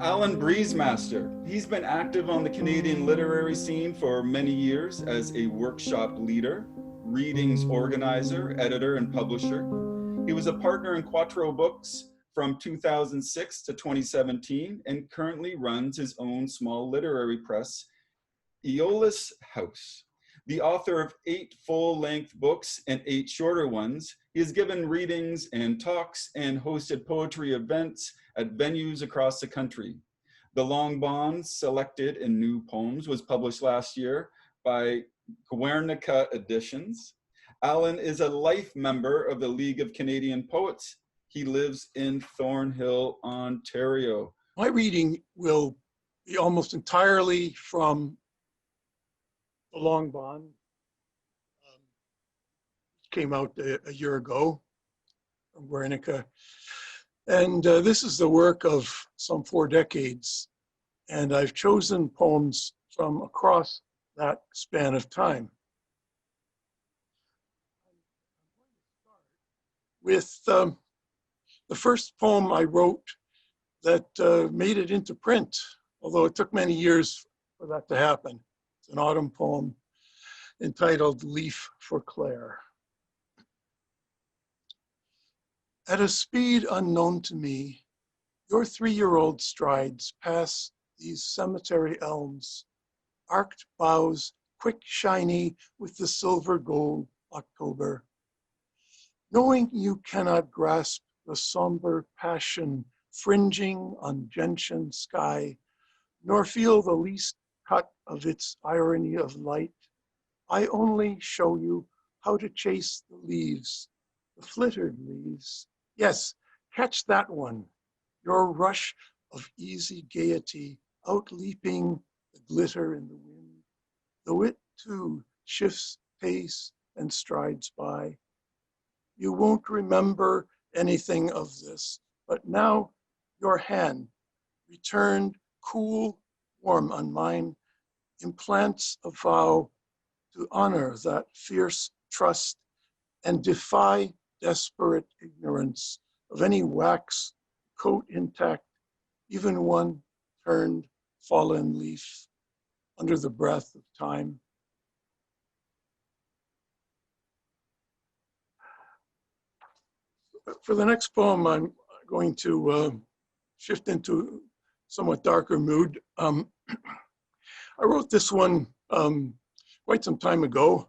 Allan Briesmaster. He's been active on the Canadian literary scene for many years as a workshop leader, readings organizer, editor, and publisher. He was a partner in Quattro Books from 2006 to 2017 and currently runs his own small literary press, Aeolus House. The author of 8 full-length books and 8 shorter ones, he has given readings and talks and hosted poetry events at venues across the country. The Long Bond Selected in New Poems was published last year by Guernica Editions. Allan is a life member of the League of Canadian Poets. He lives in Thornhill, Ontario. My reading will be almost entirely from The Long Bond. It came out a year ago from Guernica. And this is the work of some 4 decades. And I've chosen poems from across that span of time. With the first poem I wrote that made it into print, although it took many years for that to happen. It's an autumn poem entitled Leaf for Clare. At a speed unknown to me, your 3-year-old strides past these cemetery elms, arched boughs, quick, shiny with the silver gold October. Knowing you cannot grasp the somber passion fringing on gentian sky, nor feel the least cut of its irony of light, I only show you how to chase the leaves, the flittered leaves. Yes, catch that one, your rush of easy gaiety, outleaping the glitter in the wind, though it too shifts pace and strides by. You won't remember anything of this, but now your hand, returned cool, warm on mine, implants a vow to honor that fierce trust and defy desperate ignorance of any wax coat intact, even one turned fallen leaf under the breath of time. For the next poem, I'm going to shift into somewhat darker mood. I wrote this one quite some time ago.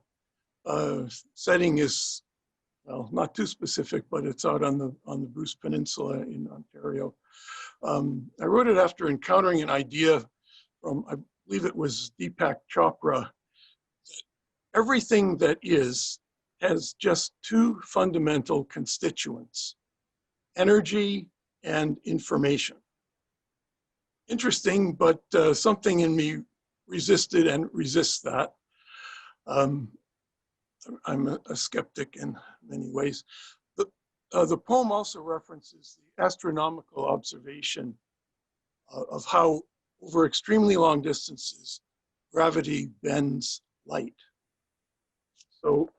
Setting is, well, not too specific, but it's out on the Bruce Peninsula in Ontario. I wrote it after encountering an idea from, I believe it was Deepak Chopra, that everything that is has just 2 fundamental constituents: energy and information. Interesting, but something in me resisted and resists that. I'm a skeptic in many ways. The poem also references the astronomical observation of how over extremely long distances, gravity bends light. So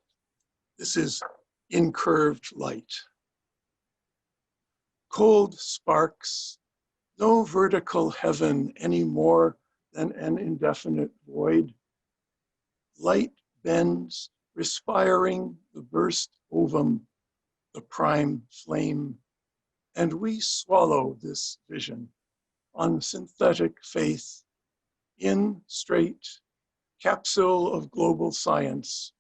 this is incurved light. Cold sparks, no vertical heaven any more than an indefinite void. Light bends, respiring the burst ovum, the prime flame, and we swallow this vision on synthetic faith in straight capsule of global science,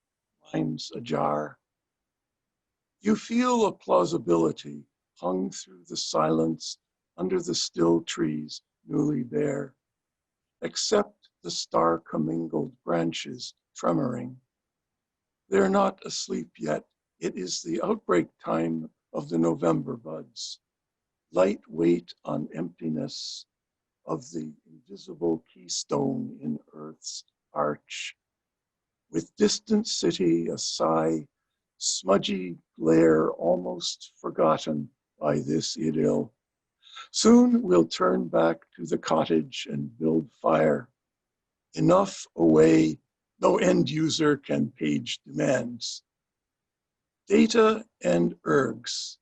minds ajar. You feel a plausibility hung through the silence under the still trees newly bare, except the star-commingled branches tremoring. They're not asleep yet. It is the outbreak time of the November buds. Light weight on emptiness of the invisible keystone in Earth's arch. With distant city a sigh, smudgy glare almost forgotten by this idyll. Soon we'll turn back to the cottage and build fire. Enough away, no end user can page demands. Data and ergs,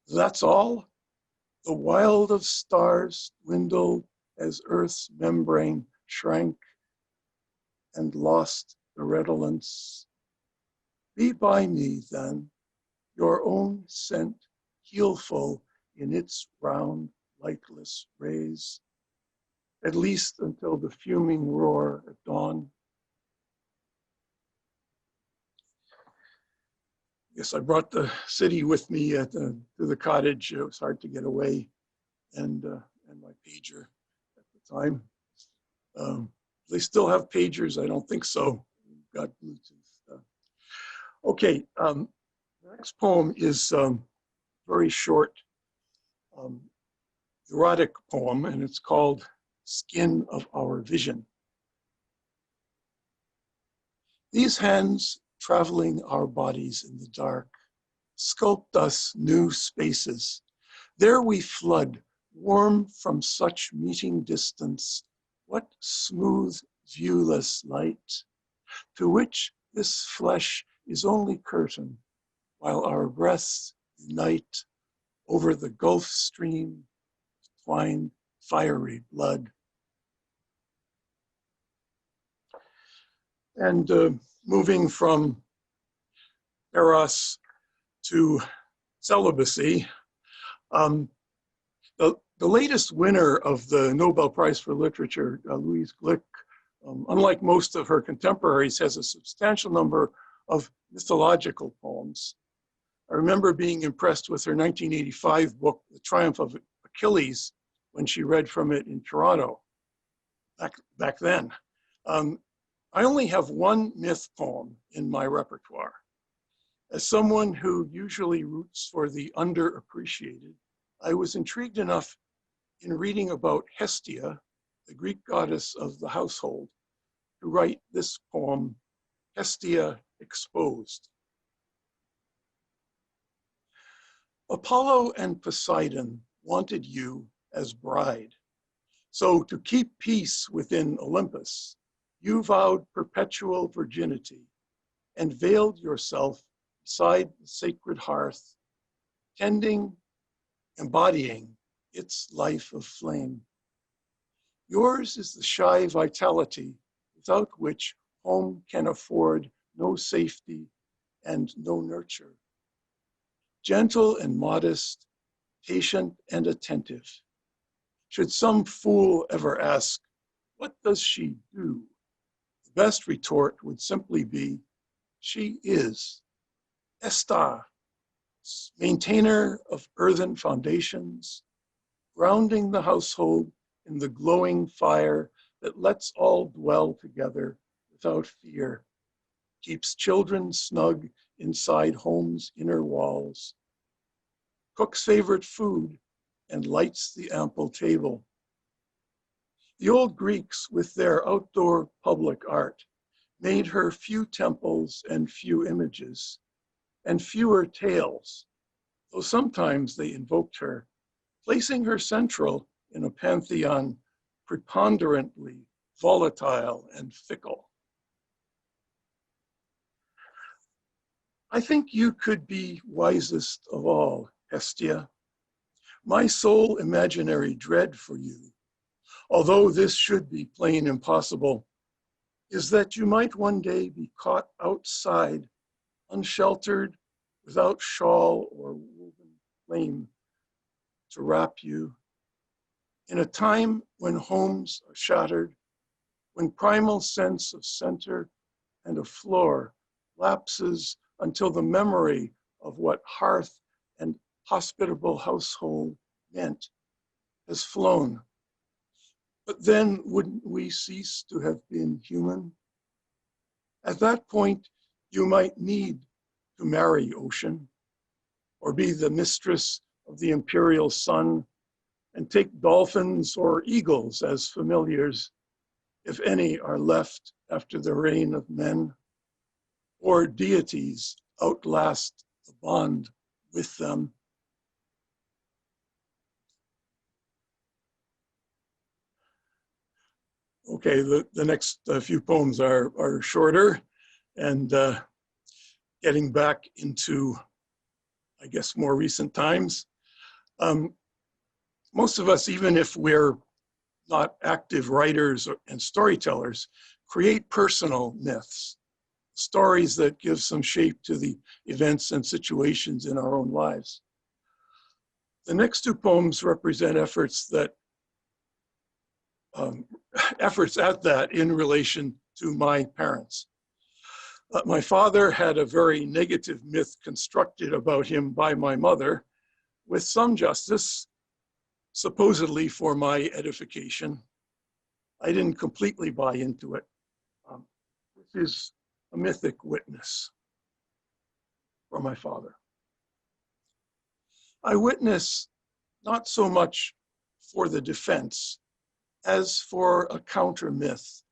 that's all. The wild of stars dwindle as Earth's membrane shrank and lost the redolence. Be by me then, your own scent, healful in its round, lightless rays, at least until the fuming roar at dawn. Yes, I brought the city with me to the cottage. It was hard to get away, and my pager at the time. They still have pagers? I don't think so. We've got Bluetooth. Okay, the next poem is very short, erotic poem, and it's called Skin of Our Vision. These hands traveling our bodies in the dark sculpt us new spaces. There we flood, warm from such meeting distance, what smooth, viewless light, to which this flesh is only curtain, while our breaths unite over the Gulf Stream, twined fiery blood. And moving from eros to celibacy, the latest winner of the Nobel Prize for Literature, Louise Glick, unlike most of her contemporaries, has a substantial number of mythological poems. I remember being impressed with her 1985 book, The Triumph of Achilles, when she read from it in Toronto back then. I only have one myth poem in my repertoire. As someone who usually roots for the underappreciated, I was intrigued enough in reading about Hestia, the Greek goddess of the household, to write this poem, Hestia Exposed. Apollo and Poseidon wanted you as bride. So to keep peace within Olympus, you vowed perpetual virginity and veiled yourself beside the sacred hearth, tending, embodying its life of flame. Yours is the shy vitality without which home can afford no safety and no nurture. Gentle and modest, patient and attentive. Should some fool ever ask, what does she do? The best retort would simply be, she is Esta, maintainer of earthen foundations, grounding the household in the glowing fire that lets all dwell together without fear, keeps children snug inside home's inner walls, cooks favorite food, and lights the ample table. The old Greeks, with their outdoor public art, made her few temples and few images, and fewer tales, though sometimes they invoked her, placing her central in a pantheon preponderantly volatile and fickle. I think you could be wisest of all, Hestia. My sole imaginary dread for you, although this should be plain impossible, is that you might one day be caught outside, unsheltered, without shawl or woven flame to wrap you, in a time when homes are shattered, when primal sense of center and of floor lapses until the memory of what hearth and hospitable household meant has flown. But then wouldn't we cease to have been human? At that point, you might need to marry ocean, or be the mistress of the imperial sun, and take dolphins or eagles as familiars, if any are left after the reign of men, or deities outlast the bond with them. Okay, the next few poems are shorter, and getting back into, I guess, more recent times. Most of us, even if we're not active writers and storytellers, create personal myths, stories that give some shape to the events and situations in our own lives. The next two poems represent efforts at that in relation to my parents. My father had a very negative myth constructed about him by my mother, with some justice, supposedly for my edification. I didn't completely buy into it. This is a mythic witness for my father. I witness not so much for the defense as for a counter myth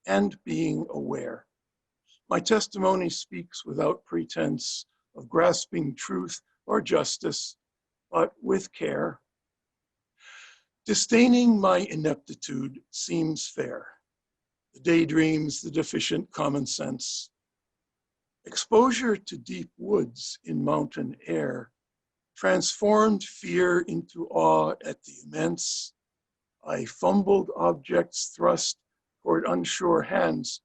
and being aware. My testimony speaks without pretense of grasping truth or justice, but with care. Disdaining my ineptitude seems fair. The daydreams, the deficient common sense. Exposure to deep woods in mountain air transformed fear into awe at the immense. I fumbled objects thrust toward unsure hands,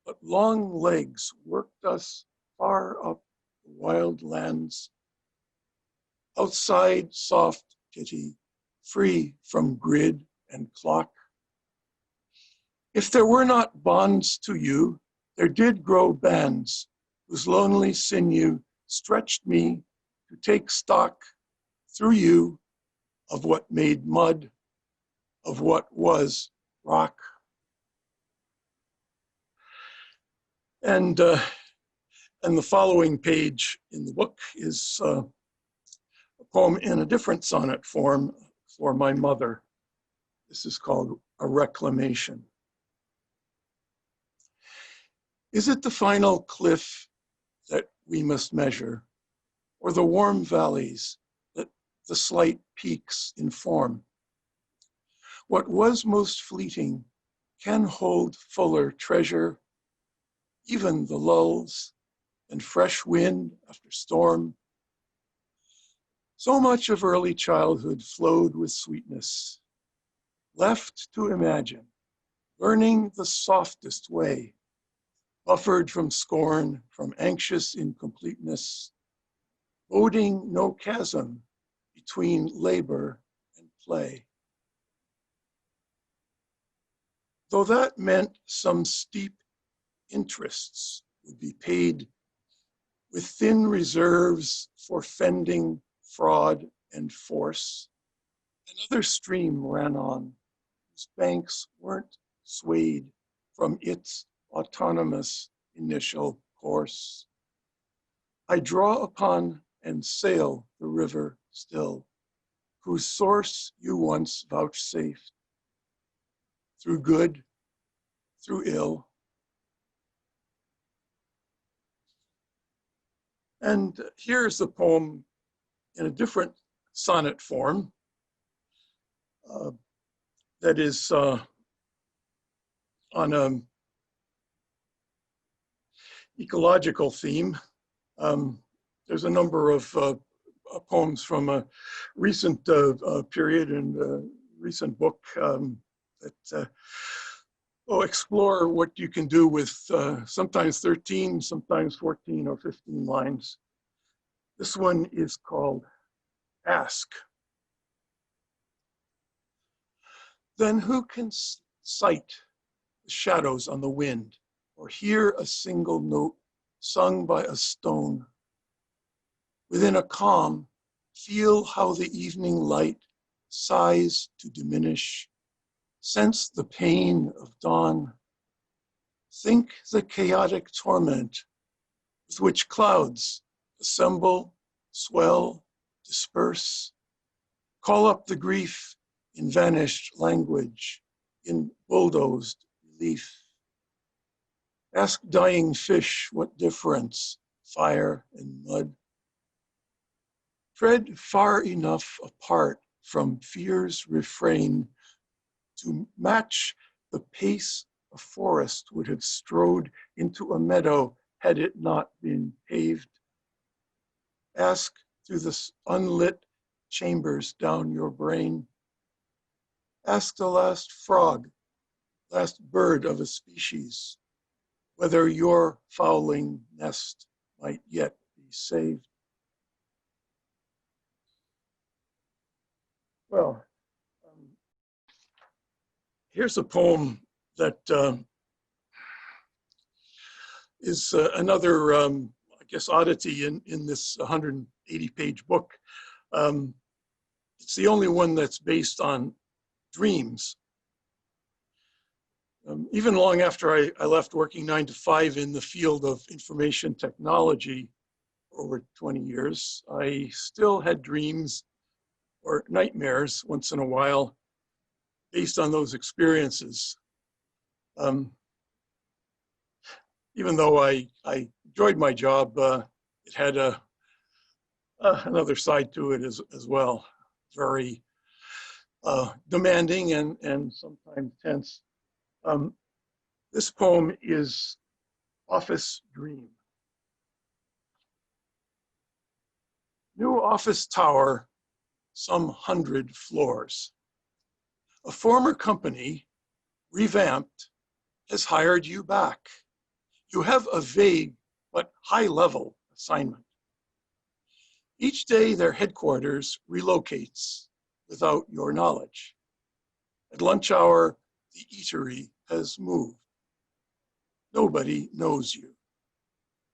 but long legs worked us far up the wild lands. Outside soft pity, free from grid and clock. If there were not bonds to you, there did grow bands whose lonely sinew stretched me to take stock through you of what made mud, of what was rock. And the following page in the book is a poem in a different sonnet form for my mother. This is called A Reclamation. Is it the final cliff that we must measure, or the warm valleys that the slight peaks inform? What was most fleeting can hold fuller treasure, even the lulls and fresh wind after storm. So much of early childhood flowed with sweetness, left to imagine, learning the softest way, buffered from scorn, from anxious incompleteness, boding no chasm between labor and play. Though that meant some steep interests would be paid with thin reserves for fending fraud and force, another stream ran on, whose banks weren't swayed from its autonomous initial course. I draw upon and sail the river still, whose source you once vouchsafed, through good, through ill. And here's the poem in a different sonnet form that is on an ecological theme. There's a number of poems from a recent period and a recent book that explore what you can do with sometimes 13, sometimes 14 or 15 lines. This one is called Ask. Then who can sight the shadows on the wind or hear a single note sung by a stone? Within a calm, feel how the evening light sighs to diminish. Sense the pain of dawn. Think the chaotic torment with which clouds assemble, swell, disperse. Call up the grief in vanished language, in bulldozed relief. Ask dying fish what difference, fire and mud. Tread far enough apart from fear's refrain to match the pace a forest would have strode into a meadow had it not been paved. Ask through the unlit chambers down your brain. Ask the last frog, last bird of a species, whether your fowling nest might yet be saved. Well, here's a poem that is another, I guess, oddity in this 180-page book. It's the only one that's based on dreams. Even long after I left working 9 to 5 in the field of information technology for over 20 years, I still had dreams or nightmares once in a while based on those experiences. Even though I enjoyed my job, it had another side to it as well. Very demanding and sometimes tense. This poem is Office Dream. New office tower, some 100 floors. A former company, revamped, has hired you back. You have a vague but high-level assignment. Each day their headquarters relocates without your knowledge. At lunch hour, the eatery has moved. Nobody knows you.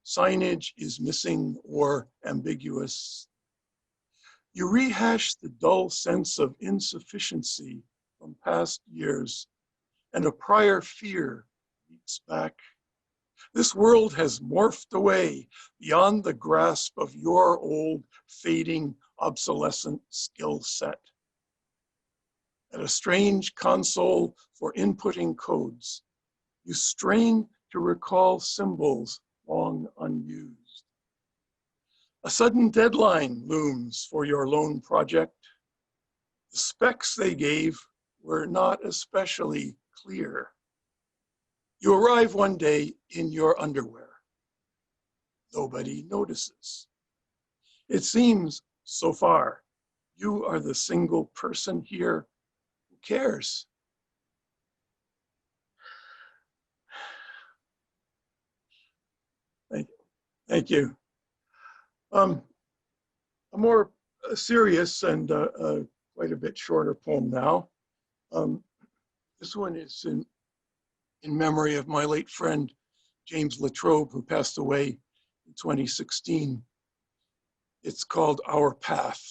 Signage is missing or ambiguous. You rehash the dull sense of insufficiency from past years, and a prior fear leaks back. This world has morphed away beyond the grasp of your old, fading, obsolescent skill set. At a strange console for inputting codes, you strain to recall symbols long unused. A sudden deadline looms for your lone project. The specs they gave were not especially clear. You arrive one day in your underwear. Nobody notices. It seems, so far, you are the single person here who cares. Thank you. A more serious and quite a bit shorter poem now. This one is in memory of my late friend, James Latrobe, who passed away in 2016. It's called Our Path.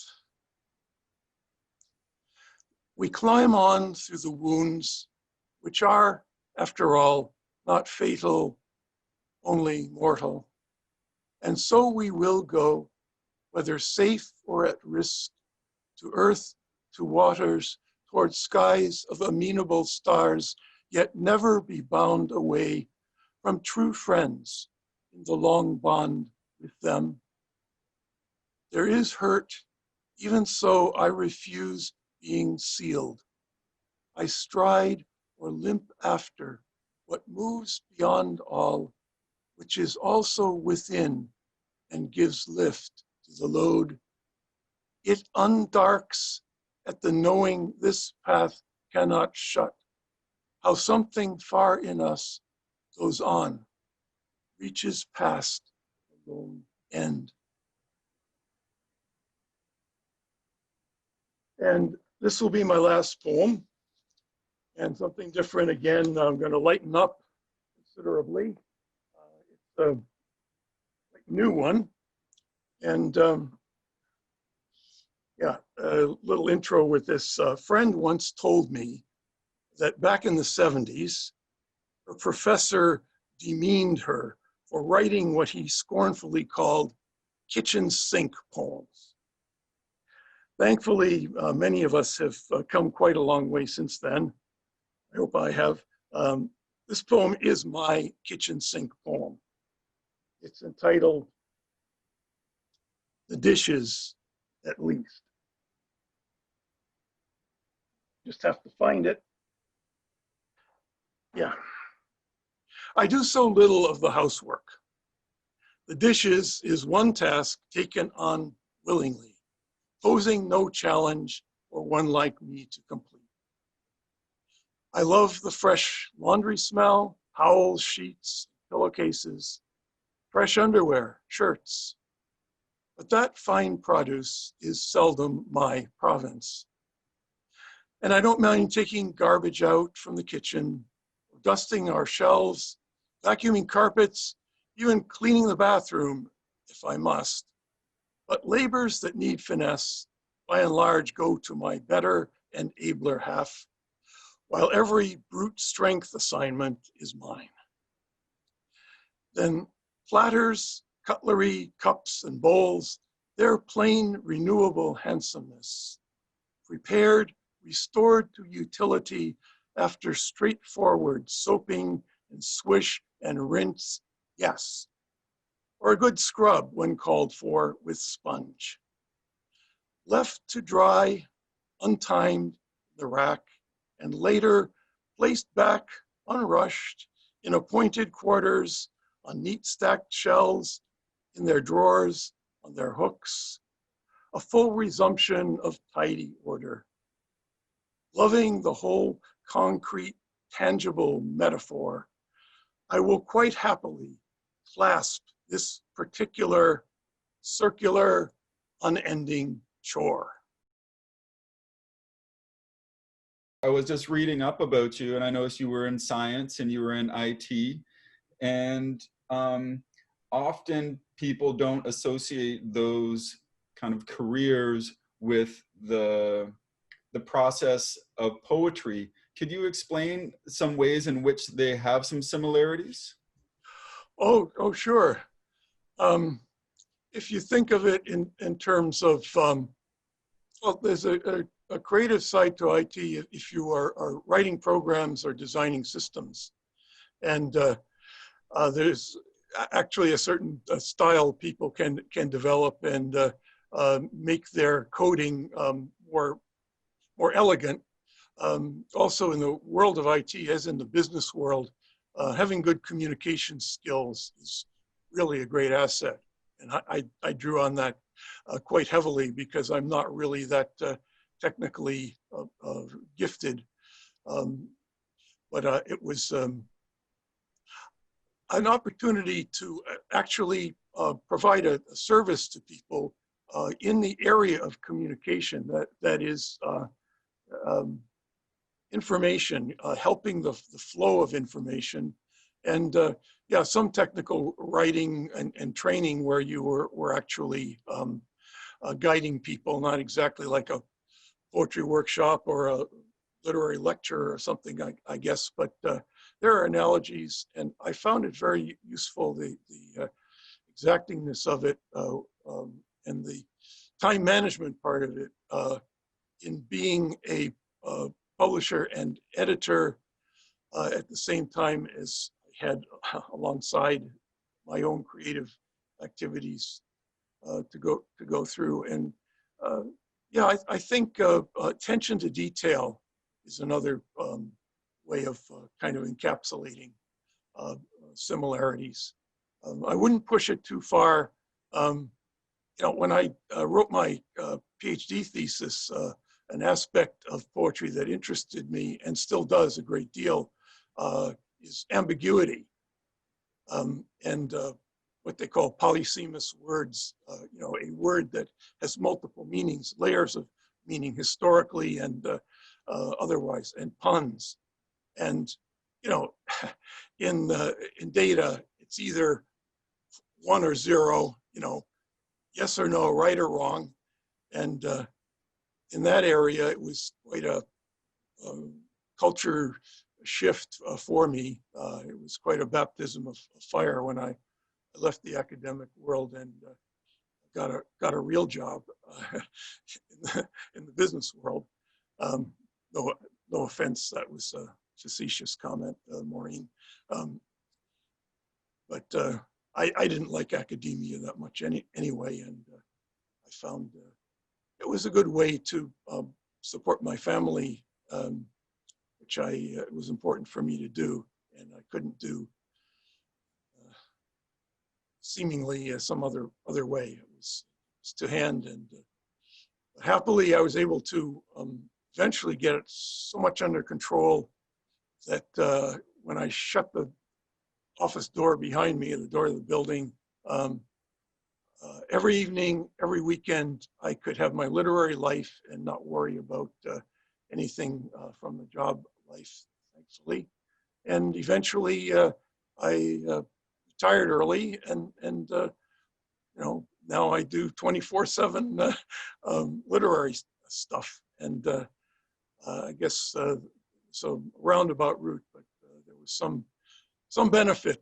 We climb on through the wounds, which are, after all, not fatal, only mortal. And so we will go, whether safe or at risk, to earth, to waters, toward skies of amenable stars, yet never be bound away from true friends in the long bond with them. There is hurt, even so I refuse being sealed. I stride or limp after what moves beyond all, which is also within and gives lift to the load. It undarks at the knowing this path cannot shut, how something far in us goes on, reaches past the lone end. And this will be my last poem, and something different again. I'm going to lighten up considerably. It's a new one, and yeah, a little intro with this. Friend once told me that back in the 70s, her professor demeaned her for writing what he scornfully called kitchen sink poems. Thankfully, many of us have come quite a long way since then. I hope I have. This poem is my kitchen sink poem. It's entitled, The Dishes, at Least. Just have to find it. Yeah. I do so little of the housework. The dishes is one task taken on willingly, posing no challenge for one like me to complete. I love the fresh laundry smell, towels, sheets, pillowcases, fresh underwear, shirts. But that fine produce is seldom my province. And I don't mind taking garbage out from the kitchen, dusting our shelves, vacuuming carpets, even cleaning the bathroom if I must. But labors that need finesse, by and large, go to my better and abler half, while every brute strength assignment is mine. Then platters, cutlery, cups, and bowls, their plain, renewable handsomeness, prepared, restored to utility after straightforward soaping and swish and rinse, yes, or a good scrub when called for with sponge. Left to dry, untimed, the rack, and later placed back unrushed in appointed quarters on neat stacked shelves, in their drawers, on their hooks, a full resumption of tidy order. Loving the whole concrete, tangible metaphor, I will quite happily clasp this particular circular, unending chore. I was just reading up about you, and I noticed you were in science and you were in IT. And often people don't associate those kind of careers with the process of poetry. Could you explain some ways in which they have some similarities? Oh, sure. If you think of it in terms of, well, there's a creative side to IT if you are writing programs or designing systems. And there's actually a certain style people can develop and make their coding more elegant. Also in the world of IT, as in the business world, having good communication skills is really a great asset. And I drew on that quite heavily because I'm not really that technically gifted. But it was an opportunity to actually provide a service to people in the area of communication that is information, helping the flow of information, and yeah, some technical writing and training where you were actually guiding people, not exactly like a poetry workshop or a literary lecture or something, I guess, but there are analogies, and I found it very useful, the exactingness of it and the time management part of it in being a publisher and editor at the same time as I had alongside my own creative activities to go through. And yeah, I think attention to detail is another way of kind of encapsulating similarities. I wouldn't push it too far. You know, when I wrote my PhD thesis, an aspect of poetry that interested me and still does a great deal is ambiguity and what they call polysemous words. You know, a word that has multiple meanings, layers of meaning historically and otherwise, and puns. And you know, in data, it's either 1 or 0. You know, yes or no, right or wrong. And in that area, it was quite a culture shift for me. It was quite a baptism of fire when I left the academic world and got a real job in the business world. No offense, that was a facetious comment, Maureen. But I didn't like academia that much anyway, and I found it was a good way to support my family, which it was important for me to do, and I couldn't do seemingly some other way. It was to hand, and happily I was able to eventually get it so much under control that when I shut the office door behind me, the door of the building, every evening, every weekend, I could have my literary life and not worry about anything from the job life, thankfully. And eventually, I retired early, and now I do 24/7 literary stuff. And I guess so roundabout route, but there was some benefit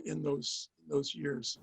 in those years.